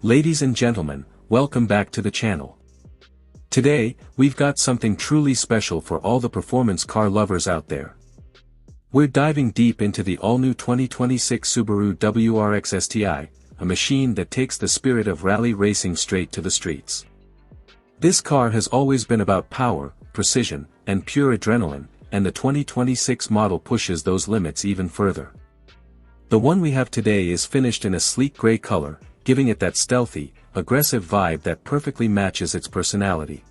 Ladies and gentlemen, welcome back to the channel. Today, we've got something truly special for all the performance car lovers out there. We're diving deep into the all-new 2026 Subaru WRX STI, a machine that takes the spirit of rally racing straight to the streets. This car has always been about power, precision, and pure adrenaline, and the 2026 model pushes those limits even further. The one we have today is finished in a sleek gray color, giving it that stealthy, aggressive vibe that perfectly matches its personality.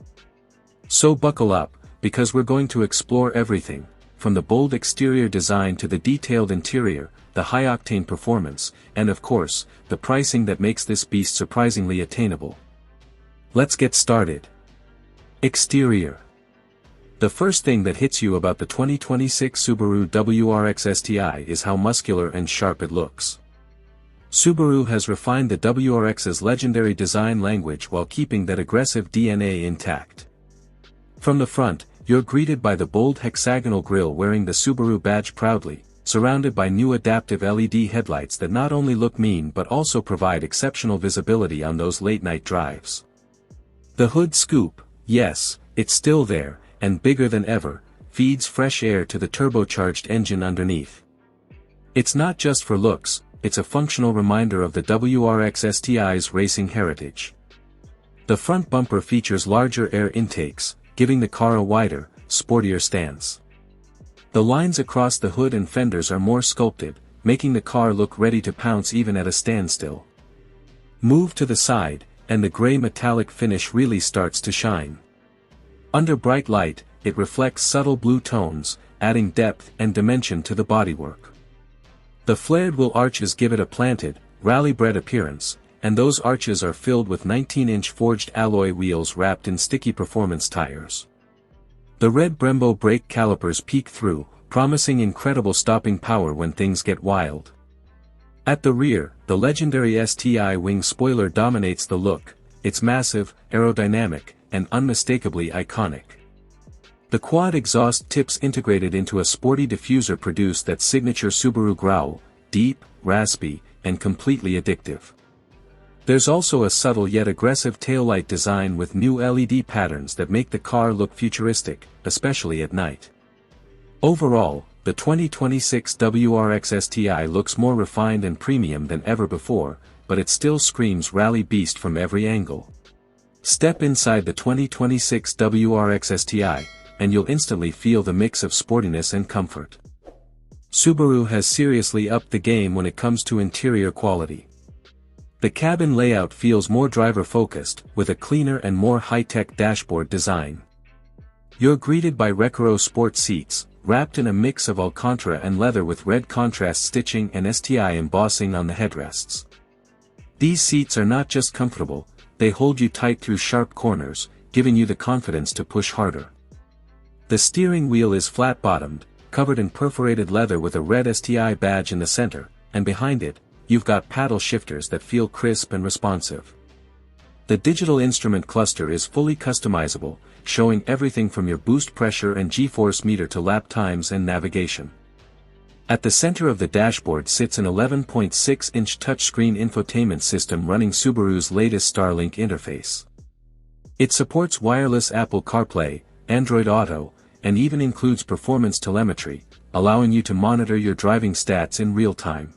So buckle up, because we're going to explore everything, from the bold exterior design to the detailed interior, the high-octane performance, and of course, the pricing that makes this beast surprisingly attainable. Let's get started. Exterior. The first thing that hits you about the 2026 Subaru WRX STI is how muscular and sharp it looks. Subaru has refined the WRX's legendary design language while keeping that aggressive DNA intact. From the front, you're greeted by the bold hexagonal grille wearing the Subaru badge proudly, surrounded by new adaptive LED headlights that not only look mean but also provide exceptional visibility on those late-night drives. The hood scoop, yes, it's still there, and bigger than ever, feeds fresh air to the turbocharged engine underneath. It's not just for looks, it's a functional reminder of the WRX STI's racing heritage. The front bumper features larger air intakes, giving the car a wider, sportier stance. The lines across the hood and fenders are more sculpted, making the car look ready to pounce even at a standstill. Move to the side, and the gray metallic finish really starts to shine. Under bright light, it reflects subtle blue tones, adding depth and dimension to the bodywork. The flared wheel arches give it a planted, rally-bred appearance, and those arches are filled with 19-inch forged alloy wheels wrapped in sticky performance tires. The red Brembo brake calipers peek through, promising incredible stopping power when things get wild. At the rear, the legendary STI wing spoiler dominates the look. It's massive, aerodynamic, and unmistakably iconic. The quad exhaust tips integrated into a sporty diffuser produce that signature Subaru growl, deep, raspy, and completely addictive. There's also a subtle yet aggressive taillight design with new LED patterns that make the car look futuristic, especially at night. Overall, the 2026 WRX STI looks more refined and premium than ever before, but it still screams rally beast from every angle. Step inside the 2026 WRX STI, and you'll instantly feel the mix of sportiness and comfort. Subaru has seriously upped the game when it comes to interior quality. The cabin layout feels more driver-focused, with a cleaner and more high-tech dashboard design. You're greeted by Recaro sport seats, wrapped in a mix of Alcantara and leather with red contrast stitching and STI embossing on the headrests. These seats are not just comfortable, they hold you tight through sharp corners, giving you the confidence to push harder. The steering wheel is flat-bottomed, covered in perforated leather with a red STI badge in the center, and behind it, you've got paddle shifters that feel crisp and responsive. The digital instrument cluster is fully customizable, showing everything from your boost pressure and G-force meter to lap times and navigation. At the center of the dashboard sits an 11.6-inch touchscreen infotainment system running Subaru's latest Starlink interface. It supports wireless Apple CarPlay, Android Auto, and even includes performance telemetry, allowing you to monitor your driving stats in real time.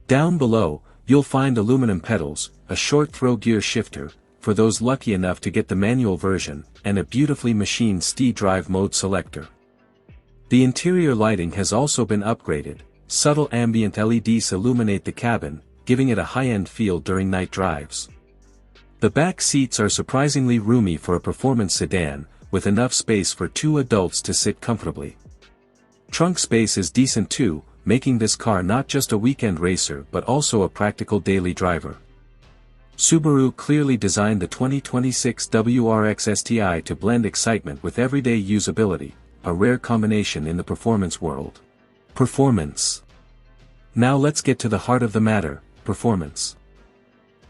Down below, you'll find aluminum pedals, a short throw gear shifter, for those lucky enough to get the manual version, and a beautifully machined STI drive mode selector. The interior lighting has also been upgraded. Subtle ambient LEDs illuminate the cabin, giving it a high-end feel during night drives. The back seats are surprisingly roomy for a performance sedan, with enough space for two adults to sit comfortably. Trunk space is decent too, making this car not just a weekend racer but also a practical daily driver. Subaru clearly designed the 2026 WRX STI to blend excitement with everyday usability, a rare combination in the performance world. Performance. Now let's get to the heart of the matter, performance.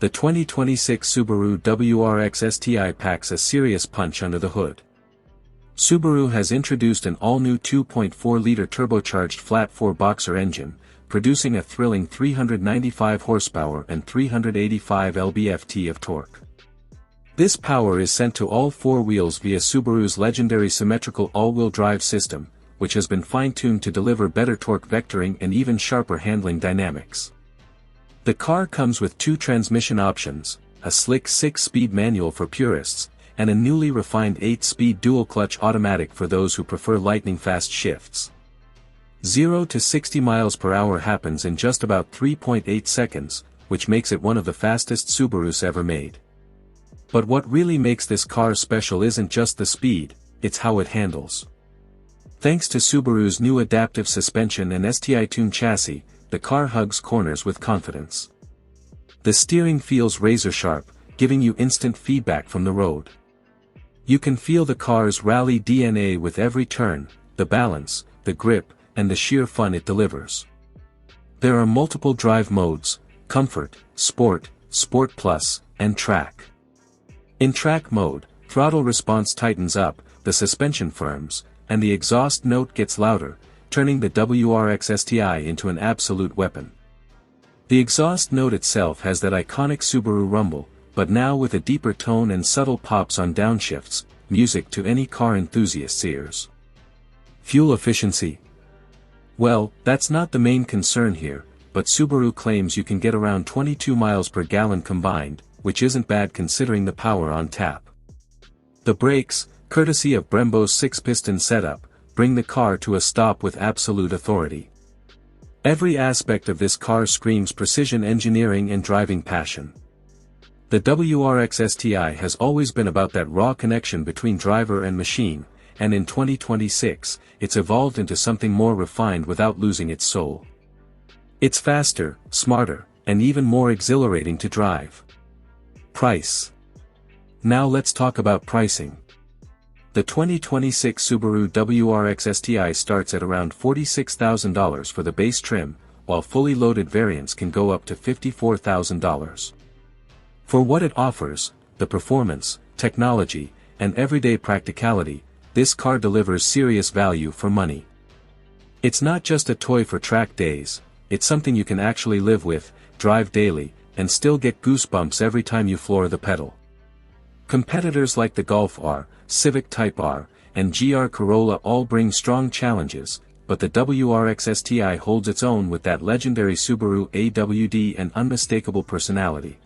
The 2026 Subaru WRX STI packs a serious punch under the hood. Subaru has introduced an all-new 2.4-liter turbocharged flat-4 boxer engine, producing a thrilling 395 horsepower and 385 lb-ft of torque. This power is sent to all four wheels via Subaru's legendary symmetrical all-wheel drive system, which has been fine-tuned to deliver better torque vectoring and even sharper handling dynamics. The car comes with two transmission options, a slick 6-speed manual for purists, and a newly refined 8-speed dual-clutch automatic for those who prefer lightning-fast shifts. 0 to 60 miles per hour happens in just about 3.8 seconds, which makes it one of the fastest Subarus ever made. But what really makes this car special isn't just the speed, it's how it handles. Thanks to Subaru's new adaptive suspension and STI-tuned chassis, the car hugs corners with confidence. The steering feels razor-sharp, giving you instant feedback from the road. You can feel the car's rally DNA with every turn, the balance, the grip, and the sheer fun it delivers. There are multiple drive modes: Comfort, Sport, Sport Plus, and Track. In Track mode, throttle response tightens up, the suspension firms, and the exhaust note gets louder, turning the WRX STI into an absolute weapon. The exhaust note itself has that iconic Subaru rumble, but now with a deeper tone and subtle pops on downshifts, music to any car enthusiast's ears. Fuel efficiency? Well, that's not the main concern here, but Subaru claims you can get around 22 miles per gallon combined, which isn't bad considering the power on tap. The brakes, courtesy of Brembo's 6-piston setup, bring the car to a stop with absolute authority. Every aspect of this car screams precision engineering and driving passion. The WRX STI has always been about that raw connection between driver and machine, and in 2026, it's evolved into something more refined without losing its soul. It's faster, smarter, and even more exhilarating to drive. Price. Now let's talk about pricing. The 2026 Subaru WRX STI starts at around $46,000 for the base trim, while fully loaded variants can go up to $54,000. For what it offers, the performance, technology, and everyday practicality, this car delivers serious value for money. It's not just a toy for track days, it's something you can actually live with, drive daily, and still get goosebumps every time you floor the pedal. Competitors like the Golf R, Civic Type R, and GR Corolla all bring strong challenges, but the WRX STI holds its own with that legendary Subaru AWD and unmistakable personality.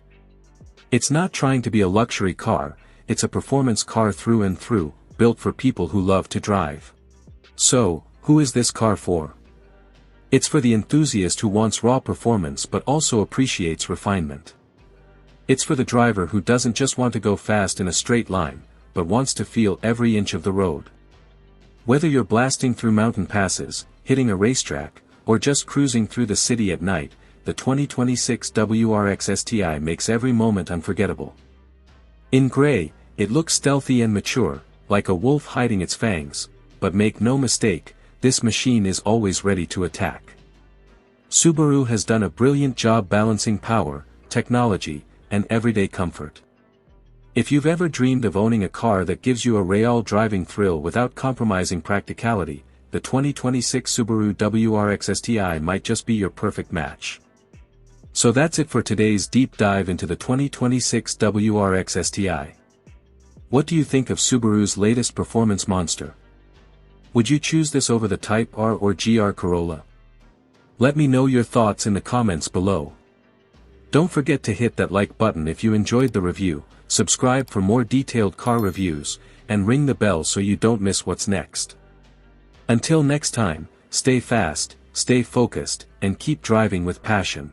It's not trying to be a luxury car, it's a performance car through and through, built for people who love to drive. So, who is this car for? It's for the enthusiast who wants raw performance but also appreciates refinement. It's for the driver who doesn't just want to go fast in a straight line, but wants to feel every inch of the road. Whether you're blasting through mountain passes, hitting a racetrack, or just cruising through the city at night, the 2026 WRX STI makes every moment unforgettable. In gray, it looks stealthy and mature, like a wolf hiding its fangs, but make no mistake, this machine is always ready to attack. Subaru has done a brilliant job balancing power, technology, and everyday comfort. If you've ever dreamed of owning a car that gives you a real driving thrill without compromising practicality, the 2026 Subaru WRX STI might just be your perfect match. So that's it for today's deep dive into the 2026 WRX STI. What do you think of Subaru's latest performance monster? Would you choose this over the Type R or GR Corolla? Let me know your thoughts in the comments below. Don't forget to hit that like button if you enjoyed the review, subscribe for more detailed car reviews, and ring the bell so you don't miss what's next. Until next time, stay fast, stay focused, and keep driving with passion.